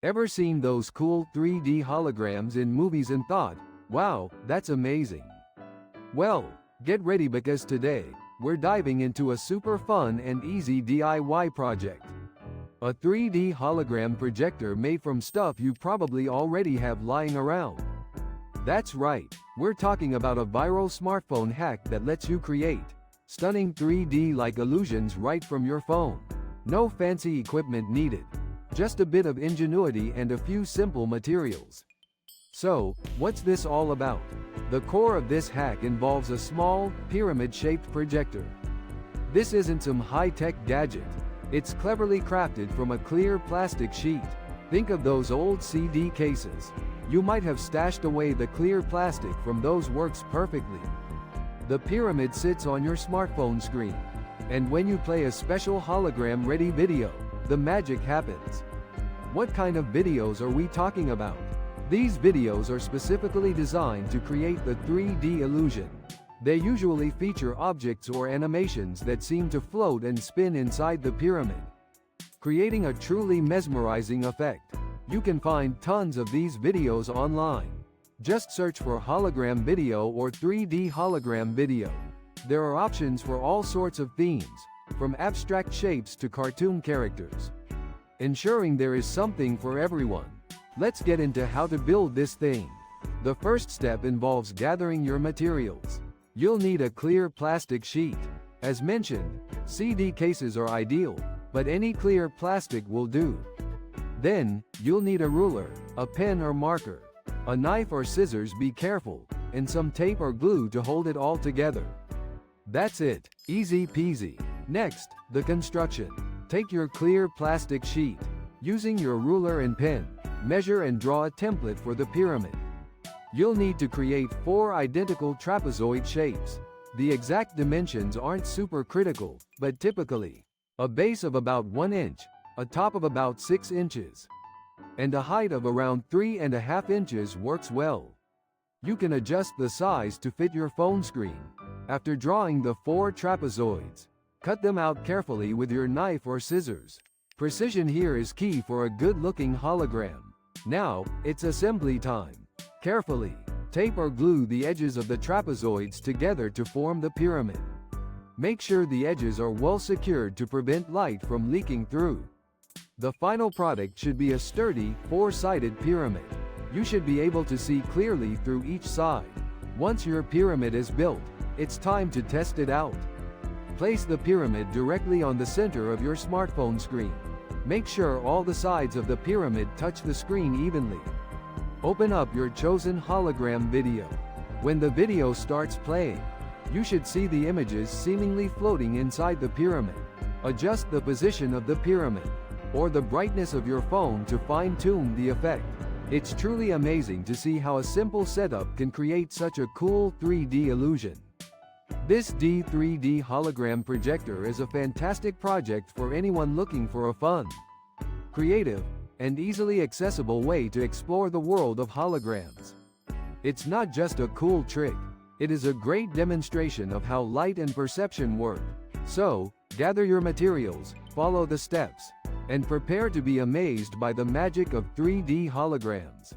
Ever seen those cool 3D holograms in movies and thought, wow, that's amazing? Well, get ready because today, we're diving into a super fun and easy DIY project. A 3D hologram projector made from stuff you probably already have lying around. That's right, we're talking about a viral smartphone hack that lets you create stunning 3D-like illusions right from your phone. No fancy equipment needed. Just a bit of ingenuity and a few simple materials. So, what's this all about? The core of this hack involves a small, pyramid-shaped projector. This isn't some high-tech gadget. It's cleverly crafted from a clear plastic sheet. Think of those old CD cases. You might have stashed away the clear plastic from those works perfectly. The pyramid sits on your smartphone screen. And when you play a special hologram-ready video, the magic happens. What kind of videos are we talking about? These videos are specifically designed to create the 3D illusion. They usually feature objects or animations that seem to float and spin inside the pyramid, creating a truly mesmerizing effect. You can find tons of these videos online. Just search for hologram video or 3D hologram video. There are options for all sorts of themes, from abstract shapes to cartoon characters, ensuring there is something for everyone. Let's get into how to build this thing. The first step involves gathering your materials. You'll need a clear plastic sheet. As mentioned, CD cases are ideal, but any clear plastic will do. Then, you'll need a ruler, a pen or marker, a knife or scissors, be careful, and some tape or glue to hold it all together. That's it, easy peasy. Next, the construction. Take your clear plastic sheet. Using your ruler and pen, measure and draw a template for the pyramid. You'll need to create 4 identical trapezoid shapes. The exact dimensions aren't super critical, but typically, a base of about 1 inch, a top of about 6 inches, and a height of around 3.5 inches works well. You can adjust the size to fit your phone screen. After drawing the 4 trapezoids, cut them out carefully with your knife or scissors. Precision here is key for a good-looking hologram. Now, it's assembly time. Carefully, tape or glue the edges of the trapezoids together to form the pyramid. Make sure the edges are well secured to prevent light from leaking through. The final product should be a sturdy, 4-sided pyramid. You should be able to see clearly through each side. Once your pyramid is built, it's time to test it out. Place the pyramid directly on the center of your smartphone screen. Make sure all the sides of the pyramid touch the screen evenly. Open up your chosen hologram video. When the video starts playing, you should see the images seemingly floating inside the pyramid. Adjust the position of the pyramid, or the brightness of your phone to fine-tune the effect. It's truly amazing to see how a simple setup can create such a cool 3D illusion. This D3D hologram projector is a fantastic project for anyone looking for a fun, creative, and easily accessible way to explore the world of holograms. It's not just a cool trick, it is a great demonstration of how light and perception work. So, gather your materials, follow the steps, and prepare to be amazed by the magic of 3D holograms.